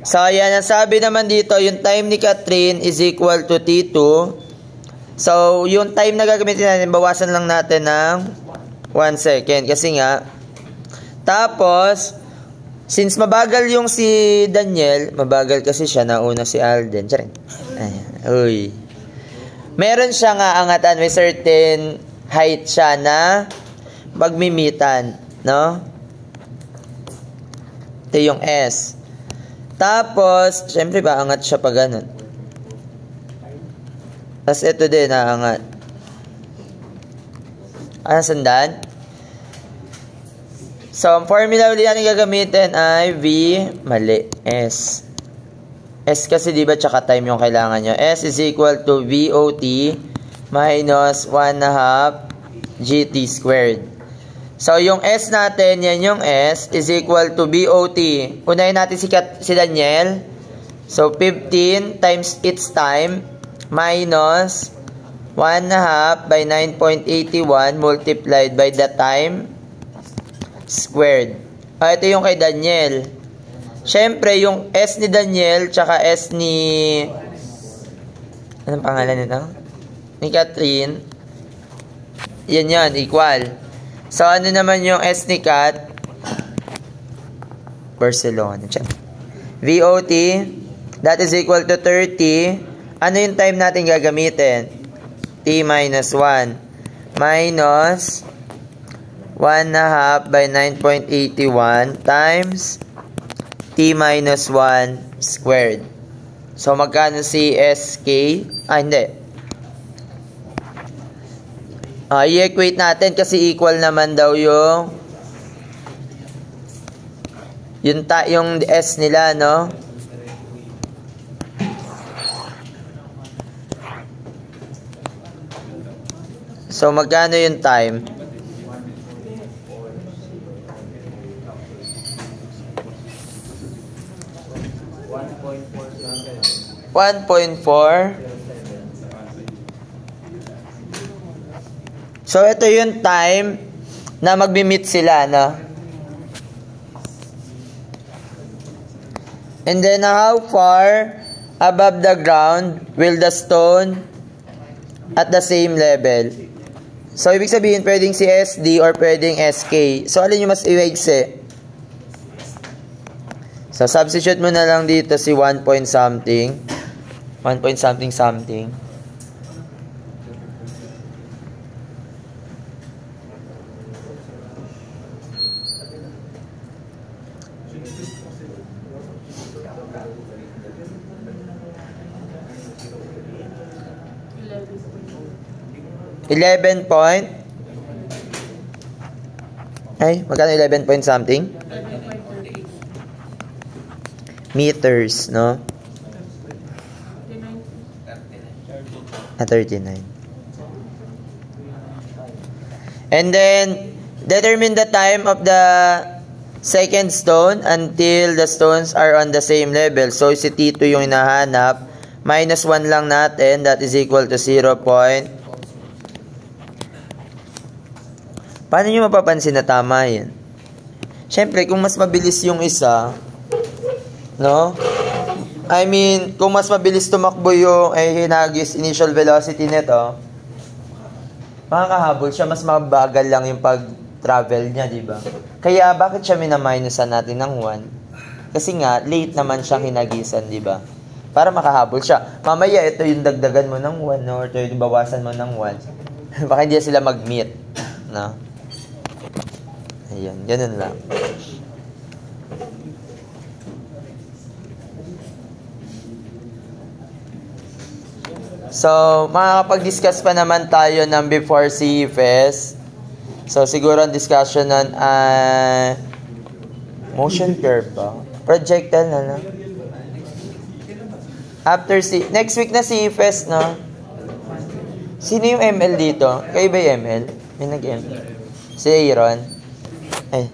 So, ayan, ang sabi naman dito, yung time ni Catherine is equal to T2. So, yung time na gagamitin natin, bawasan lang natin ng 1 second. Kasi nga, tapos, since mabagal yung si Daniel, mabagal kasi siya, nauna si Alden. Ayan, uy. Meron siya nga angatan, may certain height siya na magmimitan, no? Ito yung S. Tapos, syempre ba, angat siya pa ganun. Tapos ito din, naangat. Ano sandan? So, ang formula ulit natin gagamitin ay V, mali, S. S kasi diba tsaka time yung kailangan nyo. S is equal to VOT minus 1/2 GT squared. So, yung S natin, yan yung S, is equal to BOT. Unahin natin si Daniel. So, 15 times its time minus 1/2 by 9.81 multiplied by the time squared. Ito yung kay Daniel. Siyempre, yung S ni Daniel, tsaka S ni... Anong pangalan nito? Ni Catherine. Yan, equal. So, ano naman yung S ni Kat? Barcelona. VOT, that is equal to 30. Ano yung time natin gagamitin? T minus 1. Minus 1/2 by 9.81 times T minus 1 squared. So, magkano si SK? Hindi. I-equate natin kasi equal naman daw yung S nila, no? So, magkano yung time? $1.4. So, ito yung time na magmi-meet sila, no? And then, how far above the ground will the stone at the same level? So, ibig sabihin, pwedeng si SD or pwedeng SK. So, alin yung mas iwaigsi? So, substitute mo na lang dito si 1 point something. 1 point something something. Magkano 11 point something? Meters, no? 39. And then, determine the time of the second stone until the stones are on the same level. So, si T2 yung hinahanap. Minus 1 lang natin. That is equal to 0. Paano nyo mapapansin na tama yan? Siyempre, kung mas mabilis yung isa, no? I mean, kung mas mabilis tumakbo yung hinagis initial velocity nito, makakahabol siya, mas mabagal lang yung pag-travel niya, di ba? Kaya, bakit siya minaminusan natin ng 1? Kasi nga, late naman siyang hinagisan, di ba? Para makahabol siya. Mamaya, ito yung dagdagan mo ng 1, no? Or ito yung bawasan mo ng 1. Baka hindi sila mag-meet, no? Ayan, ganun lang. So, makakapag-discuss pa naman tayo ng before CFES. So, siguro ang discussion nun, motion curve ba? Projectile na lang. After next week na CFES, no? Sino yung ML dito? Kayo ba yung ML? May nag-ML? Si Aaron? Ay,